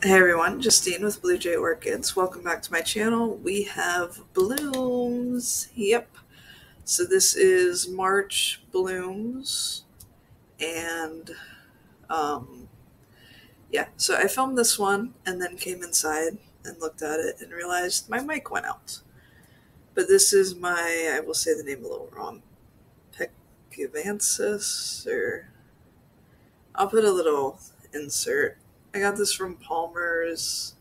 Hey everyone, Justine with Blue Jay Orchids. Welcome back to my channel. We have blooms. Yep. So this is March blooms. And um, yeah, so I filmed this one and then came inside and looked at it and realized my mic went out. But this is I will say the name a little wrong, Pecuvansis, or I'll put a little insert. I got this from Palmer's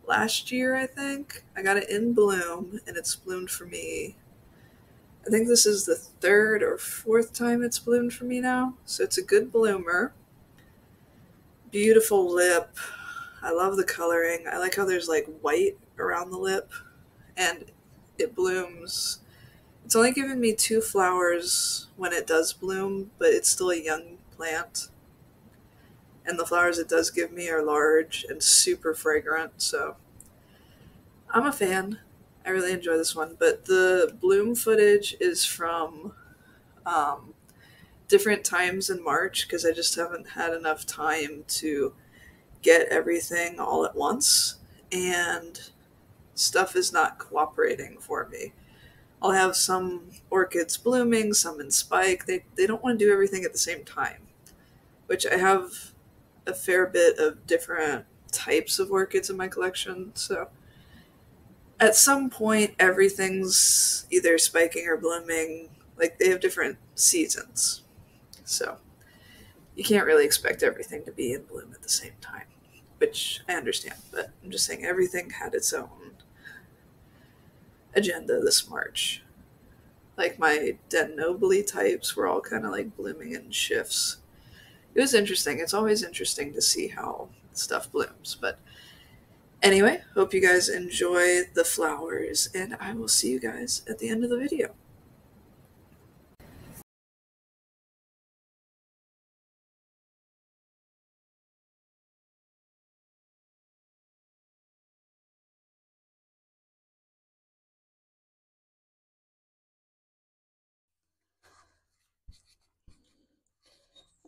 last year, I think. I got it in bloom, and it's bloomed for me. I think this is the third or fourth time it's bloomed for me now. So it's a good bloomer. Beautiful lip. I love the coloring. I like how there's like white around the lip, and it blooms. It's only given me 2 flowers when it does bloom, but it's still a young plant. And the flowers it does give me are large and super fragrant, so I'm a fan. I really enjoy this one, but the bloom footage is from um, different times in March because I just haven't had enough time to get everything all at once, and stuff is not cooperating for me. I'll have some orchids blooming, some in spike. They don't want to do everything at the same time, which I have a fair bit of different types of orchids in my collection, so at some point everything's either spiking or blooming. Like, they have different seasons, so you can't really expect everything to be in bloom at the same time, which I understand, but I'm just saying everything had its own agenda this March. Like, my Den Nobly types were all kind of like blooming in shifts. It was interesting. It's always interesting to see how stuff blooms, but anyway, hope you guys enjoy the flowers, and I will see you guys at the end of the video.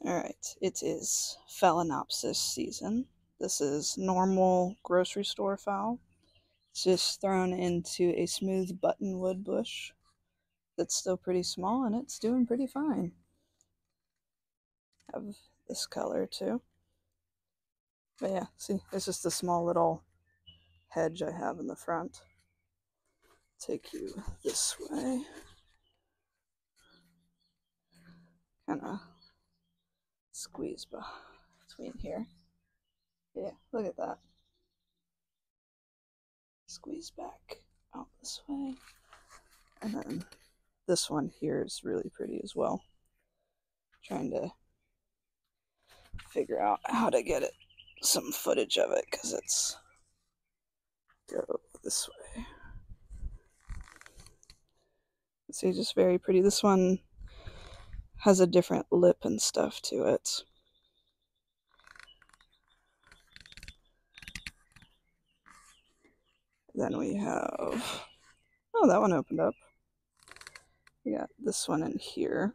Alright, it is Phalaenopsis season. This is normal grocery store fowl. It's just thrown into a smooth buttonwood bush that's still pretty small, and it's doing pretty fine. Have this color too. But yeah, see, it's just a small little hedge I have in the front. Take you this way. Kind of squeeze between here. Yeah, look at that. Squeeze back out this way. And then this one here is really pretty as well. Trying to figure out how to get it some footage of it because it's go this way. See, just very pretty. This one has a different lip and stuff to it. Then we have, oh, that one opened up. We got this one in here.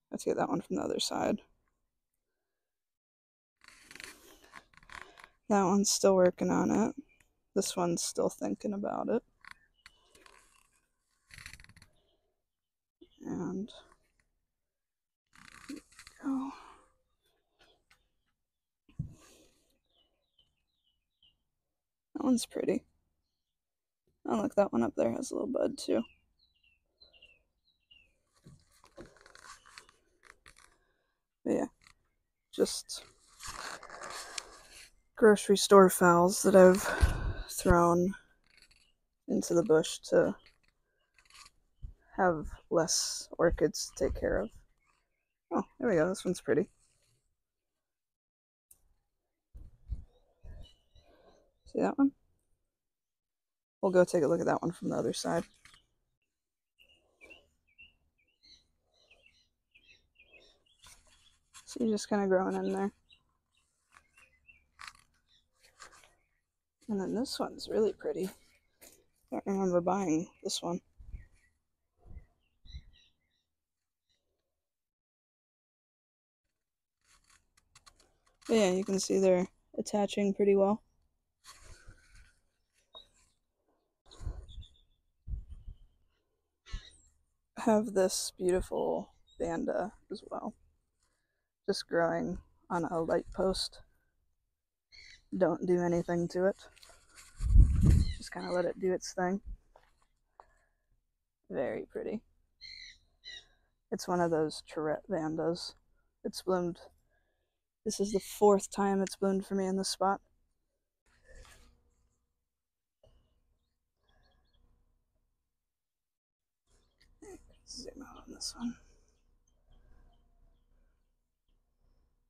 Let's get that one from the other side. That one's still working on it. This one's still thinking about it. And go. That one's pretty. Oh, look, that one up there has a little bud too. But yeah, just grocery store fowls that I've thrown into the bush to have less orchids to take care of. Oh, there we go. This one's pretty. See that one? We'll go take a look at that one from the other side. So you're just kind of growing in there. And then this one's really pretty. I don't remember buying this one. But yeah, you can see they're attaching pretty well. I have this beautiful vanda as well, just growing on a light post. Don't do anything to it, just kind of let it do its thing. Very pretty. It's one of those Tourette vandas. It's bloomed. This is the 4th time it's bloomed for me in this spot. Zoom out on this one.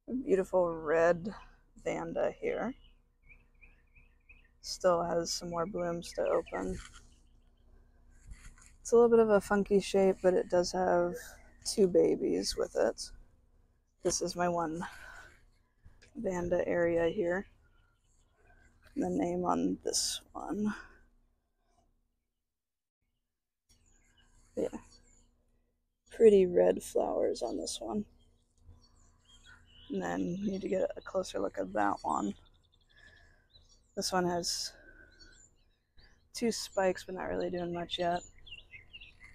A beautiful red vanda here. Still has some more blooms to open. It's a little bit of a funky shape, but it does have 2 babies with it. This is my one vanda area here. And the name on this one. Yeah. Pretty red flowers on this one. And then you need to get a closer look at that one. This one has 2 spikes, but not really doing much yet.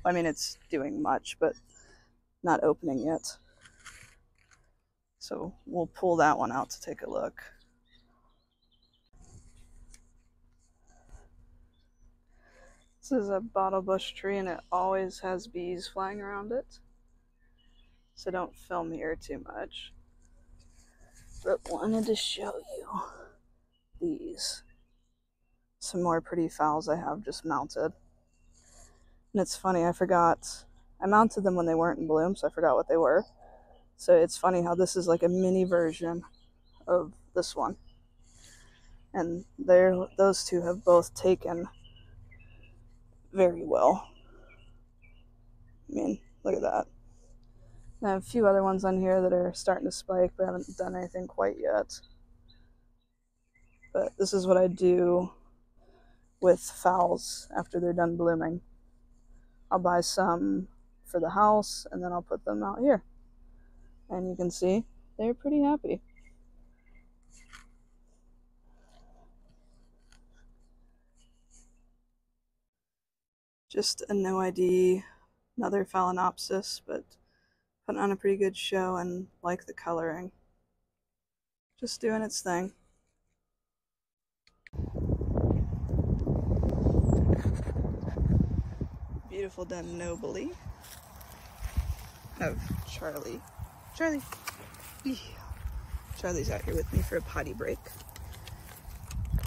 I mean, it's doing much, but not opening yet. So we'll pull that one out to take a look. This is a bottle bush tree, and it always has bees flying around it. So don't film here too much. But wanted to show you these. Some more pretty phals I have just mounted. And it's funny, I mounted them when they weren't in bloom, so I forgot what they were. So it's funny how this is like a mini version of this one. And those 2 have both taken very well. I mean, look at that. I have a few other ones on here that are starting to spike, but I haven't done anything quite yet. But this is what I do with phals after they're done blooming. I'll buy some for the house, and then I'll put them out here. And you can see they're pretty happy. Just a no ID, another Phalaenopsis, but putting on a pretty good show and like the coloring. Just doing its thing. Beautiful done nobly. Have Charlie. Charlie's out here with me for a potty break.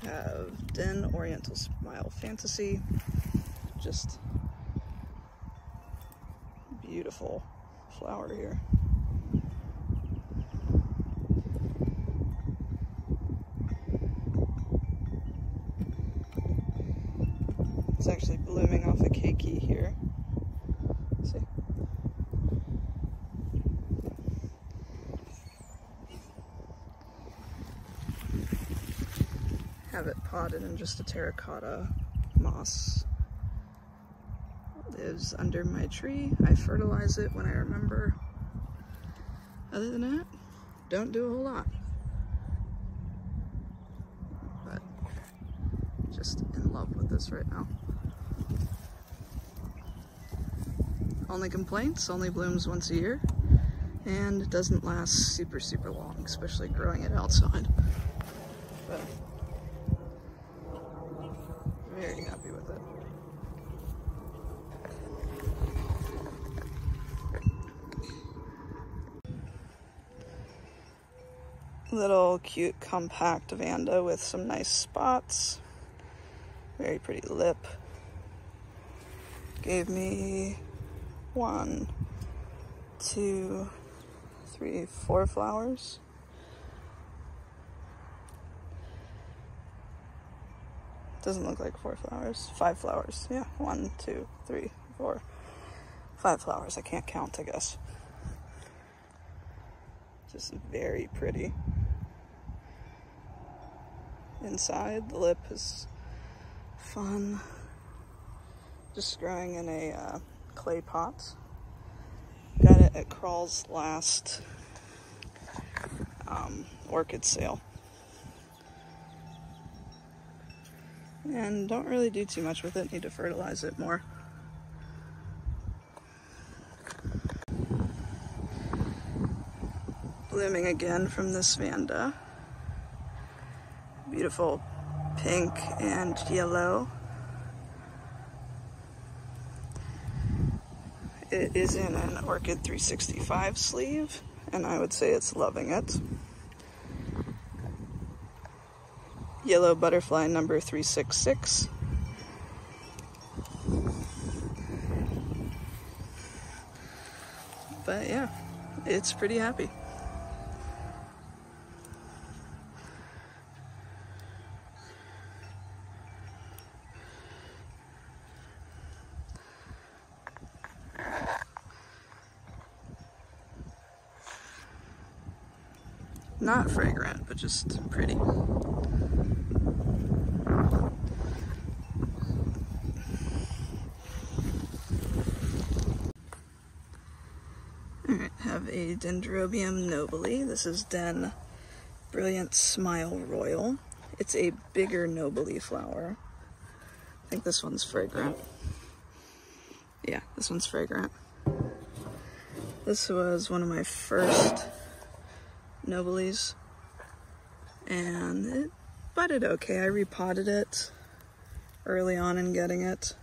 Have Den Oriental Smile Fantasy. Just beautiful flower here. It's actually blooming off a keiki here. Let's see. Have it potted in just a terracotta moss. Lives under my tree. I fertilize it when I remember. Other than that, don't do a whole lot. But just in love with this right now. Only complaints, only blooms once a year, and it doesn't last super long, especially growing it outside. But very happy with it. Little cute compact vanda with some nice spots. Very pretty lip. Gave me 1, 2, 3, 4 flowers. Doesn't look like 4 flowers. 5 flowers. Yeah, 1, 2, 3, 4, 5 flowers. I can't count, I guess. Just very pretty. Inside, the lip is fun. Just growing in a clay pot. Got it at Crawl's last orchid sale. And don't really do too much with it, need to fertilize it more. Blooming again from this Vanda. Beautiful pink and yellow. It is in an Orchid 365 sleeve, and I would say it's loving it. Yellow butterfly number 366. But yeah, it's pretty happy. Not fragrant, but just pretty. Alright, have a Dendrobium nobile. This is Den Brilliant Smile Royal. It's a bigger nobile flower. I think this one's fragrant. Yeah, this one's fragrant. This was one of my first nobiles, and it budded okay. I repotted it early on in getting it.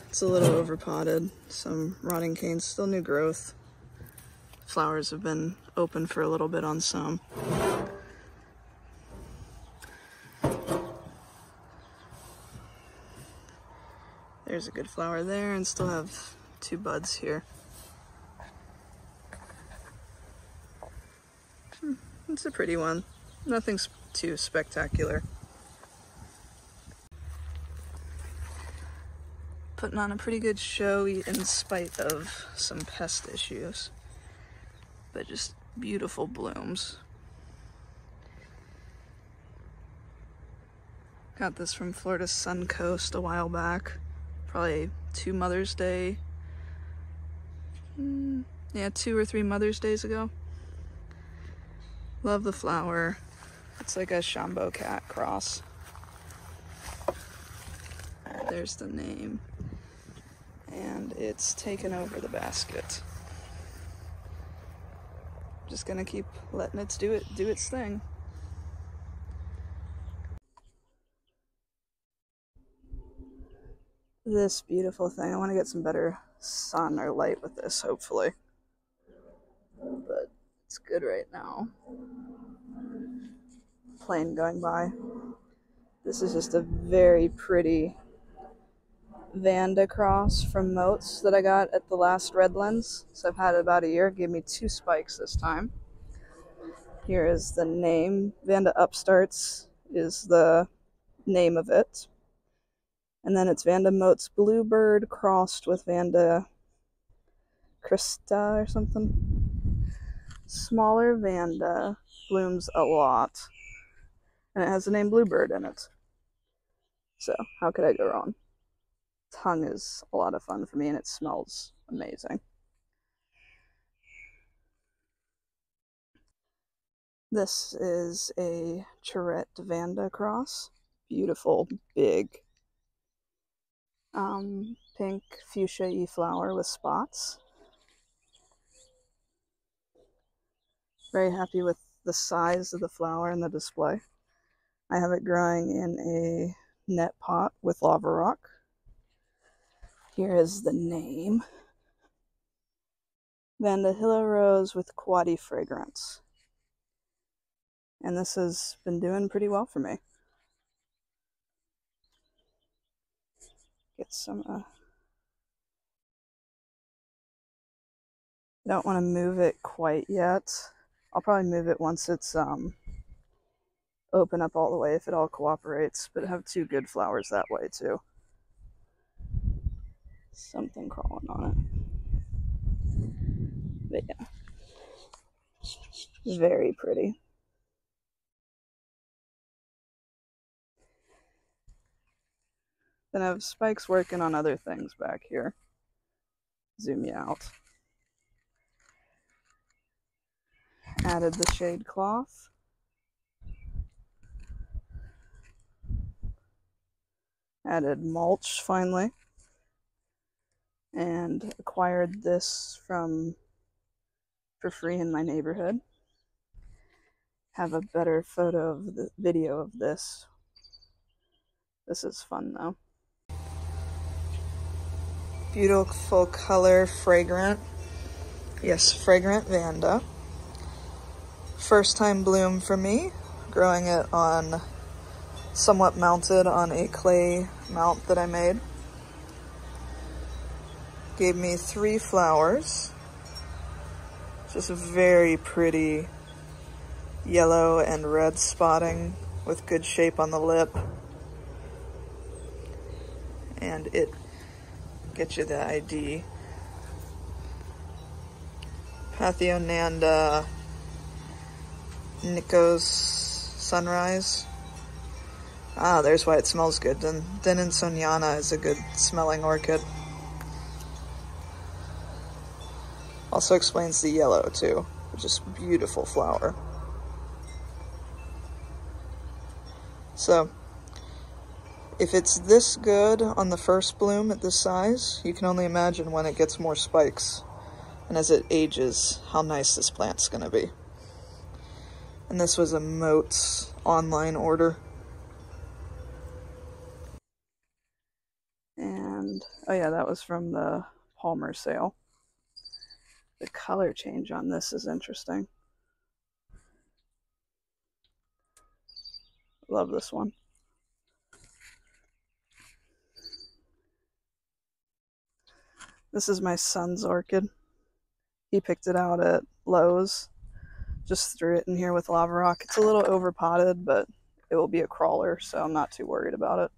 It's a little overpotted, some rotting canes, still new growth. Flowers have been open for a little bit on some. There's a good flower there, and still have 2 buds here. It's a pretty one. Nothing too spectacular. Putting on a pretty good show in spite of some pest issues. But just beautiful blooms. Got this from Florida's Suncoast a while back. Probably 2 Mother's Day. Yeah, 2 or 3 Mother's Days ago. Love the flower. It's like a Shambo cat cross. There's the name. And it's taken over the basket. Just gonna keep letting it do its thing. This beautiful thing. I want to get some better sun or light with this, hopefully. But it's good right now. Plane going by. This is just a very pretty Vanda cross from Moats that I got at the last Redlands. So I've had it about a year. It gave me 2 spikes this time. Here is the name. Vanda Upstarts is the name of it. And then it's Vanda Moats Bluebird crossed with Vanda Christa or something. Smaller Vanda, blooms a lot. And it has the name Bluebird in it. So, how could I go wrong? Tongue is a lot of fun for me, and it smells amazing. This is a Charette Vanda cross. Beautiful, big, pink fuchsia flower with spots. Very happy with the size of the flower and the display. I have it growing in a net pot with lava rock. Here is the name. Vandahilla Rose with Quadi Fragrance. And this has been doing pretty well for me. Get some, I don't want to move it quite yet. I'll probably move it once it's open up all the way if it all cooperates, but have 2 good flowers that way too. Something crawling on it. But yeah, very pretty. Then I have spikes working on other things back here. Zoom you out. Added the shade cloth. Added mulch finally. And acquired this for free in my neighborhood. Have a better photo of the video of this. This is fun though. Beautiful color, fragrant. Yes, fragrant Vanda. First time bloom for me. Growing it on, somewhat mounted on a clay mount that I made. Gave me 3 flowers. Just very pretty yellow and red spotting with good shape on the lip. And it gets you the ID. Pathionanda Nikos Sunrise. Ah, there's why it smells good. Deninsoniana is a good smelling orchid. Also explains the yellow too, which is a beautiful flower. So, if it's this good on the first bloom at this size, you can only imagine when it gets more spikes. And as it ages, how nice this plant's gonna be. And this was a Moats online order. And, oh yeah, that was from the Palmer sale. The color change on this is interesting. Love this one. This is my son's orchid. He picked it out at Lowe's. Just threw it in here with lava rock. It's a little overpotted, but it will be a crawler, so I'm not too worried about it.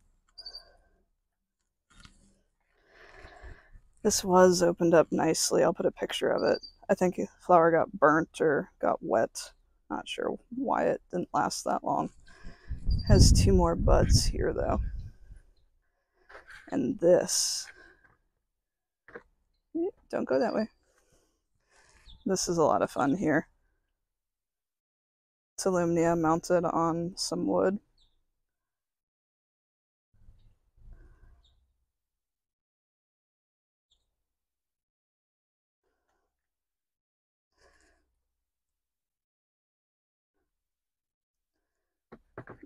This was opened up nicely. I'll put a picture of it. I think the flower got burnt or got wet. Not sure why it didn't last that long. Has 2 more buds here though. And this, don't go that way. This is a lot of fun here. It's Illumnia mounted on some wood.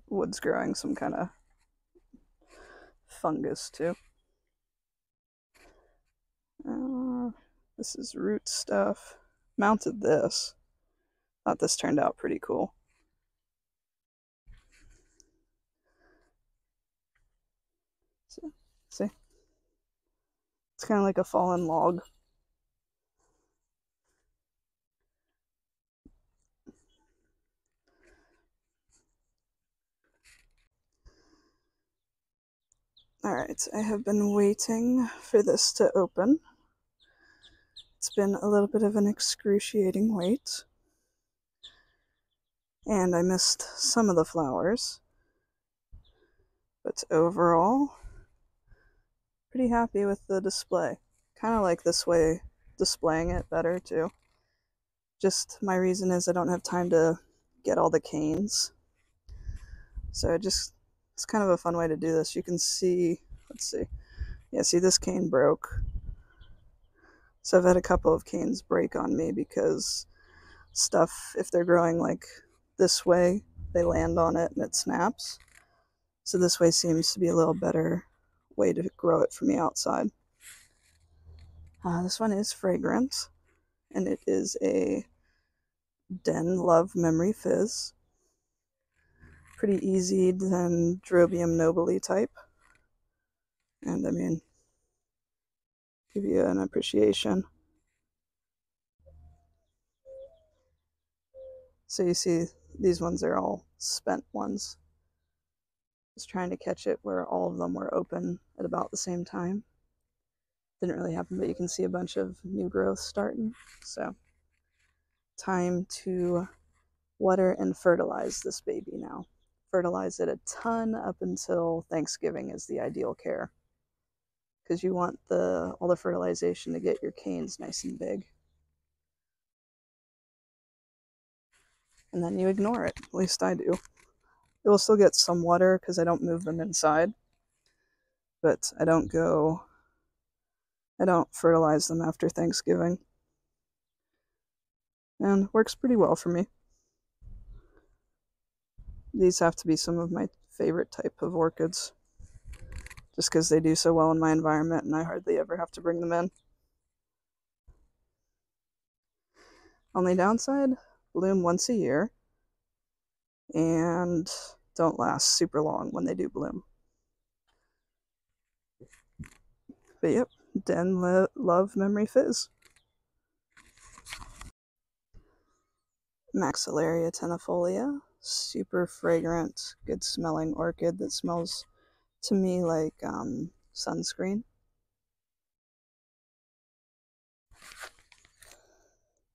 Wood's growing some kind of fungus too. This is root stuff. Mounted this. Thought this turned out pretty cool. So, see? It's kind of like a fallen log. Alright, I have been waiting for this to open. It's been a little bit of an excruciating wait. And I missed some of the flowers. But overall, pretty happy with the display. Kind of like this way, displaying it better too. Just my reason is I don't have time to get all the canes. So it's kind of a fun way to do this. You can see, let's see. Yeah, see this cane broke. So I've had a couple of canes break on me because stuff, if they're growing like this way, they land on it and it snaps. So this way seems to be a little better way to grow it from the outside. This one is fragrant, and it is a Den Love Memory Fizz. Pretty easy Dendrobium nobile type. And I mean, give you an appreciation. So you see, these ones are all spent ones. Just trying to catch it where all of them were open at about the same time. Didn't really happen, but you can see a bunch of new growth starting. So, time to water and fertilize this baby now. Fertilize it a ton up until Thanksgiving is the ideal care. Because you want all the fertilization to get your canes nice and big. and then you ignore it. At least I do. It will still get some water because I don't move them inside, but I don't fertilize them after Thanksgiving. And works pretty well for me. These have to be some of my favorite type of orchids, just because they do so well in my environment and I hardly ever have to bring them in. Only downside, bloom once a year and don't last super long when they do bloom. But yep, Den Love Memory Fizz. Maxillaria tenafolia, super fragrant, good smelling orchid that smells to me like sunscreen.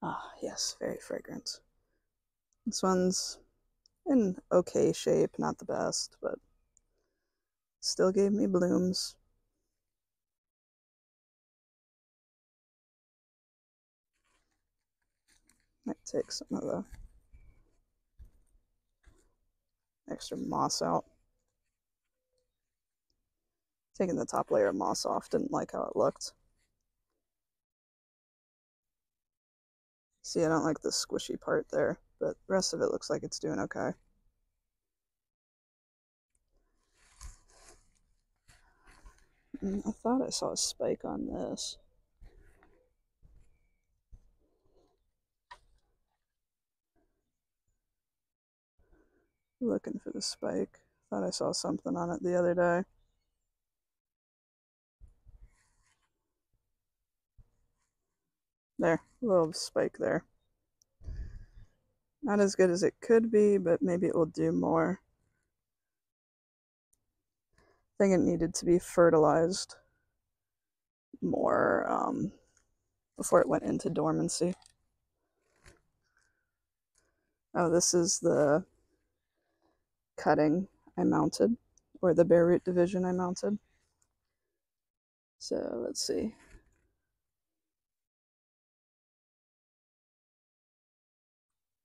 Ah, yes, very fragrant. This one's in okay shape, not the best, but still gave me blooms. Might take some of the extra moss out. Taking the top layer of moss off, didn't like how it looked. See, I don't like the squishy part there, but the rest of it looks like it's doing okay. I thought I saw a spike on this. Looking for the spike. Thought I saw something on it the other day. There, a little spike there. Not as good as it could be, but maybe it will do more. I think it needed to be fertilized more before it went into dormancy. Oh, this is the cutting I mounted, or the bare root division I mounted. So let's see.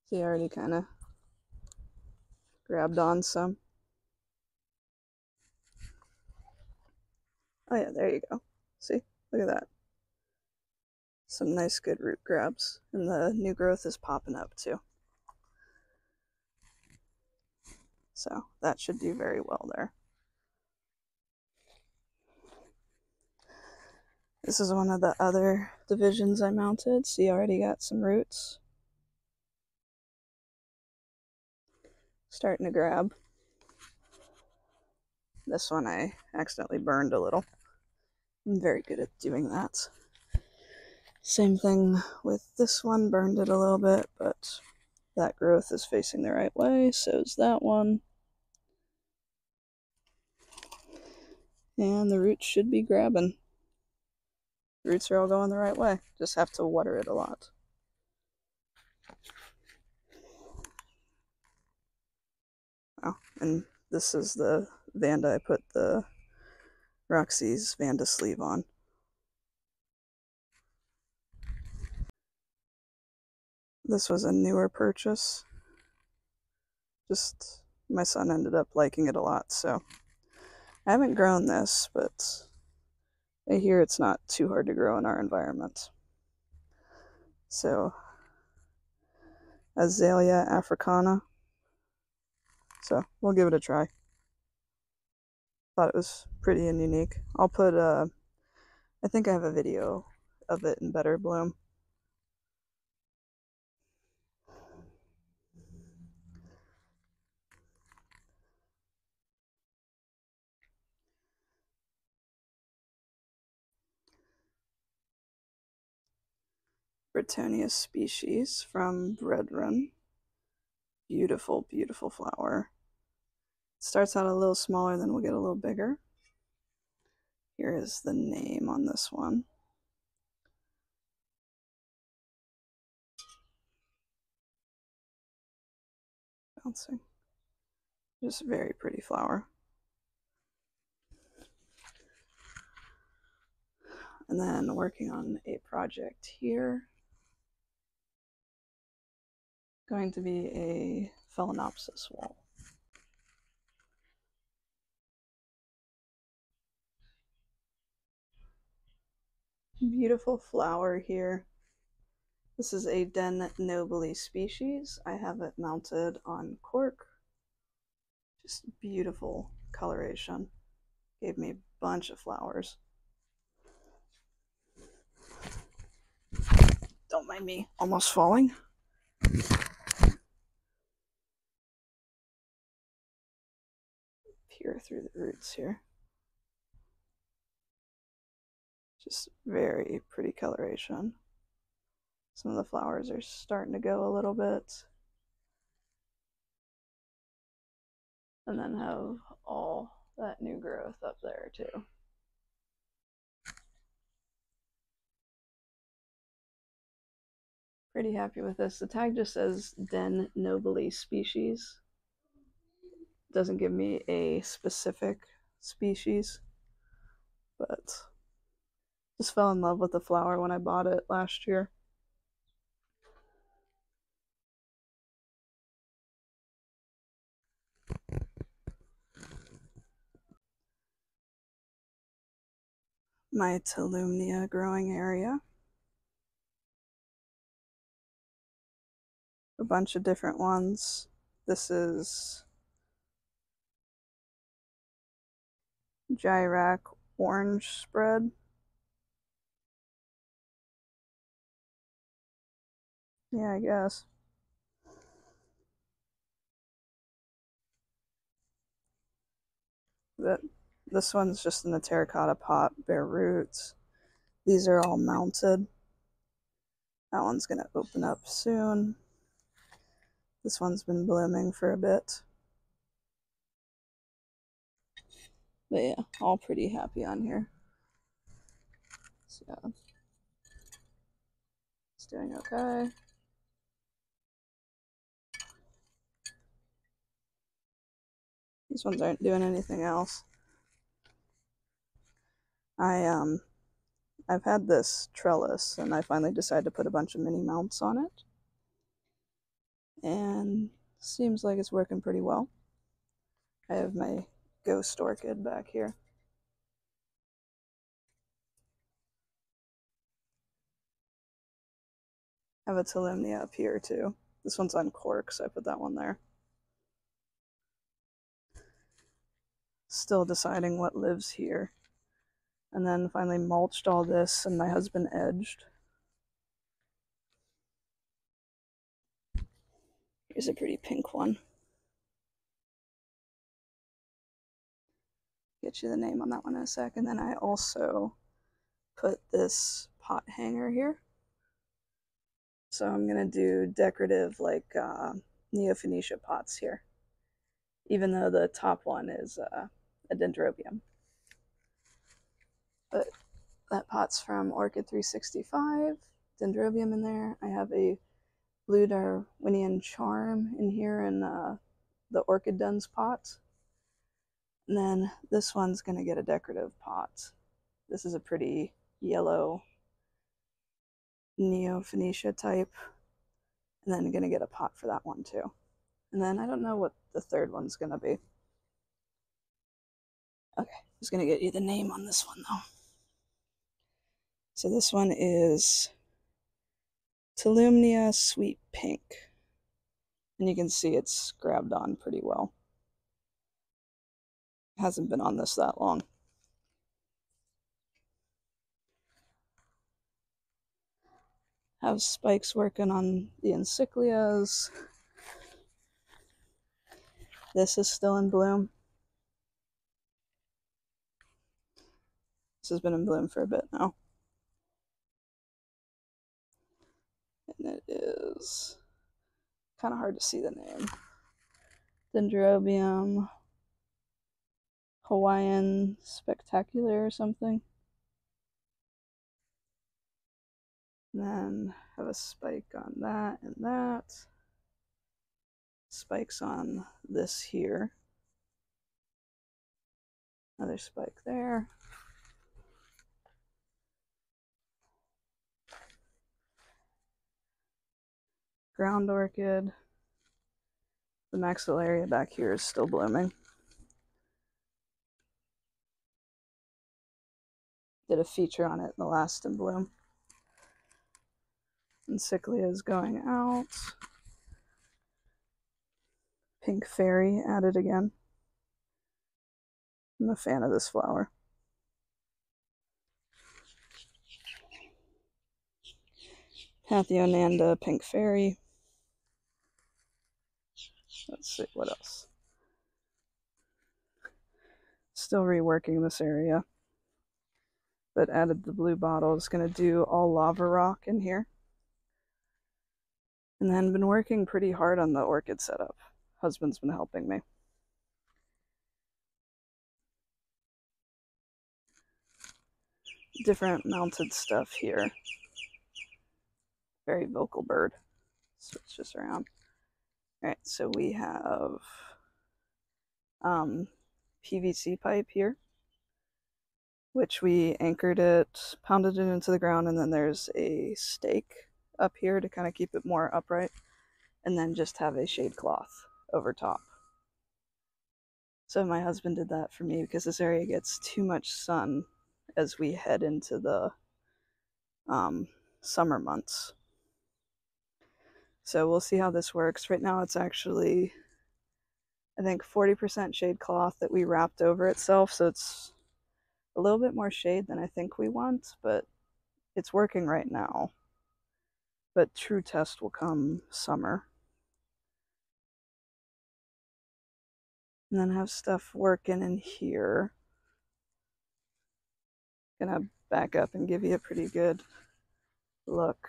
See, I already kind of grabbed on some. Oh yeah, there you go. See, look at that. Some nice good root grabs, and the new growth is popping up too. So that should do very well there. This is one of the other divisions I mounted. See, I already got some roots. Starting to grab. This one I accidentally burned a little. I'm very good at doing that. Same thing with this one, burned it a little bit, but that growth is facing the right way, so is that one. And the roots should be grabbing. The roots are all going the right way. Just have to water it a lot. Oh, and this is the Vanda I put the Roxy's Vanda sleeve on. This was a newer purchase. Just my son ended up liking it a lot, so I haven't grown this, but I hear it's not too hard to grow in our environment. So, Azalea africana. So, we'll give it a try. Thought it was pretty and unique. I'll put, I think I have a video of it in better bloom. Bretonnia species from Brethren. Beautiful, beautiful flower. It starts out a little smaller, then we'll get a little bigger. Here is the name on this one. Bouncing. Just a very pretty flower. And then working on a project here. going to be a Phalaenopsis wall. Beautiful flower here. This is a Den Nobile species. I have it mounted on cork. Just beautiful coloration. Gave me a bunch of flowers. Don't mind me almost falling. Peer through the roots here. Just very pretty coloration. Some of the flowers are starting to go a little bit. And then have all that new growth up there too. Pretty happy with this. The tag just says Den Nobile species. Doesn't give me a specific species, but just fell in love with the flower when I bought it last year. My Tolumnia growing area. A bunch of different ones. This is Gyrac orange spread. Yeah, I guess. But this one's just in the terracotta pot, bare roots. These are all mounted. That one's gonna open up soon. This one's been blooming for a bit. But yeah, all pretty happy on here. So it's doing okay. These ones aren't doing anything else. I've had this trellis and I finally decided to put a bunch of mini mounts on it. And seems like it's working pretty well. I have my ghost orchid back here. I have a Tolumnia up here too. This one's on cork, so I put that one there. Still deciding what lives here. And then finally mulched all this and my husband edged. Here's a pretty pink one. Get you the name on that one in a sec. And then I also put this pot hanger here. So I'm gonna do decorative like Neophonetia pots here, even though the top one is a dendrobium. But that pot's from Orchid 365, dendrobium in there. I have a blue Darwinian charm in here in the Orchid Dens pot. And then this one's gonna get a decorative pot. This is a pretty yellow Neophonetia type. And then I'm gonna get a pot for that one too. And then I don't know what the third one's gonna be. Okay, I was gonna get you the name on this one though. So this one is Tolumnia Sweet Pink. And you can see it's grabbed on pretty well. It hasn't been on this that long. Have spikes working on the encyclias. This is still in bloom. This has been in bloom for a bit now. And it is kind of hard to see the name. Dendrobium Hawaiian Spectacular or something. And then have a spike on that and that. Spikes on this here. Another spike there. Ground orchid. The maxillaria back here is still blooming. Did a feature on it in the last in bloom. And Cyclia is going out. Pink Fairy added again. I'm a fan of this flower. Hathionanda, Pink Fairy. Let's see, what else? Still reworking this area, but added the blue bottle. It's going to do all lava rock in here. And then been working pretty hard on the orchid setup. Husband's been helping me. Different mounted stuff here. Very vocal bird. Switch this around. Alright, so we have PVC pipe here, which we anchored it, pounded it into the ground, and then there's a stake up here to kind of keep it more upright, and then just have a shade cloth over top. So my husband did that for me because this area gets too much sun as we head into the summer months. So we'll see how this works. Right now it's actually, I think, 40% shade cloth that we wrapped over itself, so it's a little bit more shade than I think we want, but it's working right now. But true test will come summer. And then have stuff working in here. Gonna back up and give you a pretty good look.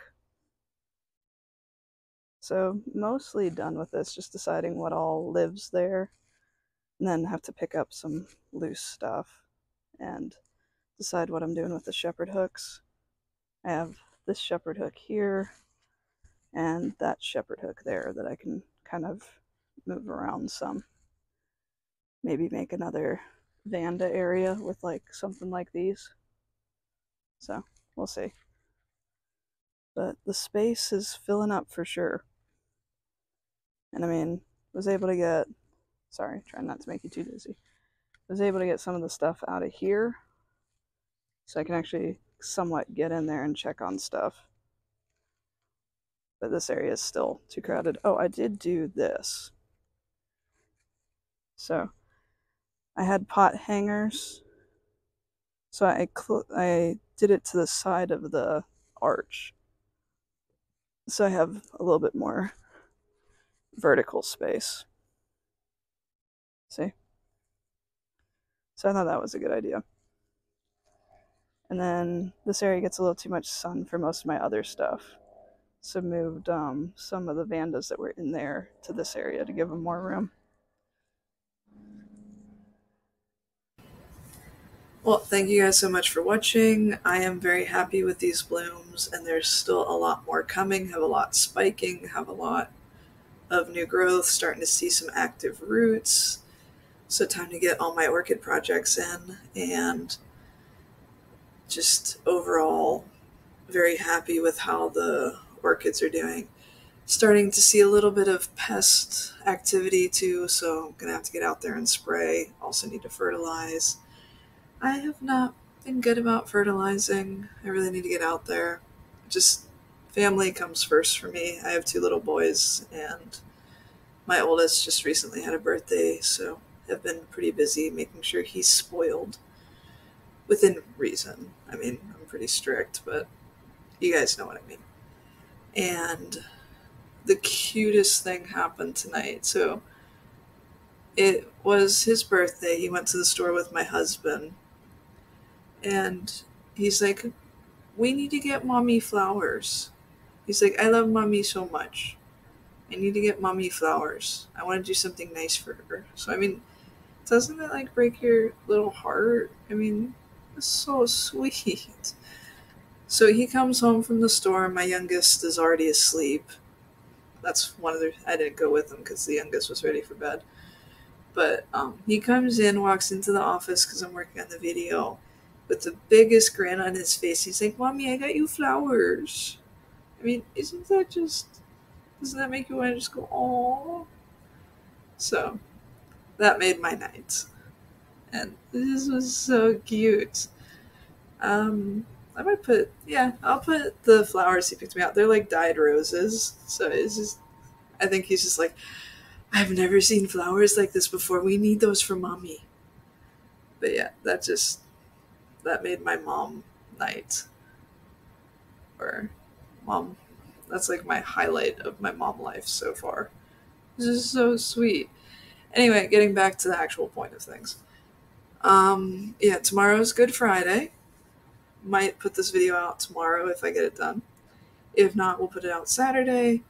So mostly done with this, just deciding what all lives there, and then have to pick up some loose stuff and decide what I'm doing with the shepherd hooks. I have this shepherd hook here and that shepherd hook there that I can kind of move around some. Maybe make another Vanda area with like something like these. So we'll see. But the space is filling up for sure. And I mean, was able to get, sorry, trying not to make you too dizzy. Was able to get some of the stuff out of here so I can actually somewhat get in there and check on stuff. But this area is still too crowded. Oh, I did do this. So I had pot hangers. So I did it to the side of the arch. So I have a little bit more vertical space. See? So I thought that was a good idea. And then this area gets a little too much sun for most of my other stuff. So moved some of the Vandas that were in there to this area to give them more room. Well, thank you guys so much for watching. I am very happy with these blooms, and there's still a lot more coming. Have a lot spiking, have a lot of new growth, starting to see some active roots. So time to get all my orchid projects in, and just overall very happy with how the orchids are doing. Starting to see a little bit of pest activity too, so I'm gonna have to get out there and spray. Also need to fertilize. I have not been good about fertilizing. I really need to get out there. Just family comes first for me. I have 2 little boys, and my oldest just recently had a birthday, so I've been pretty busy making sure he's spoiled within reason. I mean, I'm pretty strict, but you guys know what I mean. And the cutest thing happened tonight. So it was his birthday. He went to the store with my husband, and he's like, "We need to get mommy flowers." He's like, "I love mommy so much. I need to get mommy flowers. I want to do something nice for her." So, I mean, doesn't that like break your little heart? I mean, it's so sweet. So he comes home from the store. My youngest is already asleep. That's one of the. I didn't go with him because the youngest was ready for bed. But he comes in, walks into the office because I'm working on the video, with the biggest grin on his face. He's like, "Mommy, I got you flowers." I mean, isn't that just? Doesn't that make you want to just go, "Oh"? So that made my night. And this was so cute. I might put, yeah, I'll put the flowers he picked me out. They're like dyed roses. So it's just, I think he's just like, I've never seen flowers like this before. We need those for mommy. But yeah, that made my mom night. Or mom, that's like my highlight of my mom life so far. This is so sweet. Anyway, getting back to the actual point of things. Yeah, tomorrow's Good Friday. Might put this video out tomorrow if I get it done. If not, we'll put it out Saturday.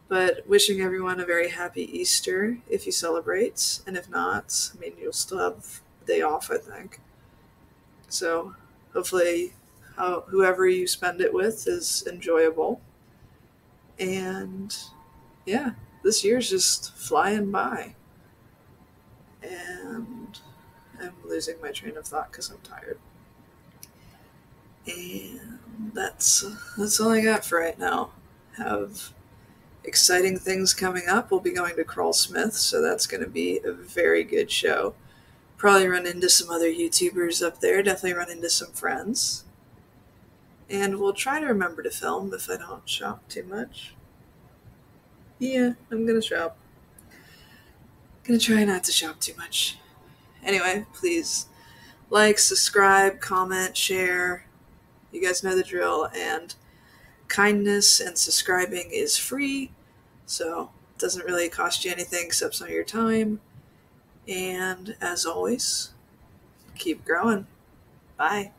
But wishing everyone a very happy Easter if you celebrate. And if not, I mean, you'll still have a day off, I think. So hopefully, whoever you spend it with is enjoyable. And yeah, this year's just flying by. And I'm losing my train of thought because I'm tired. And that's all I got for right now. Have exciting things coming up. We'll be going to Crawl Smith, so that's going to be a very good show. Probably run into some other YouTubers up there. Definitely run into some friends. And we'll try to remember to film if I don't shop too much. Yeah, I'm gonna shop. Gonna try not to shop too much. Anyway, please like, subscribe, comment, share. You guys know the drill. And kindness and subscribing is free, so it doesn't really cost you anything except some of your time. And as always, keep growing. Bye.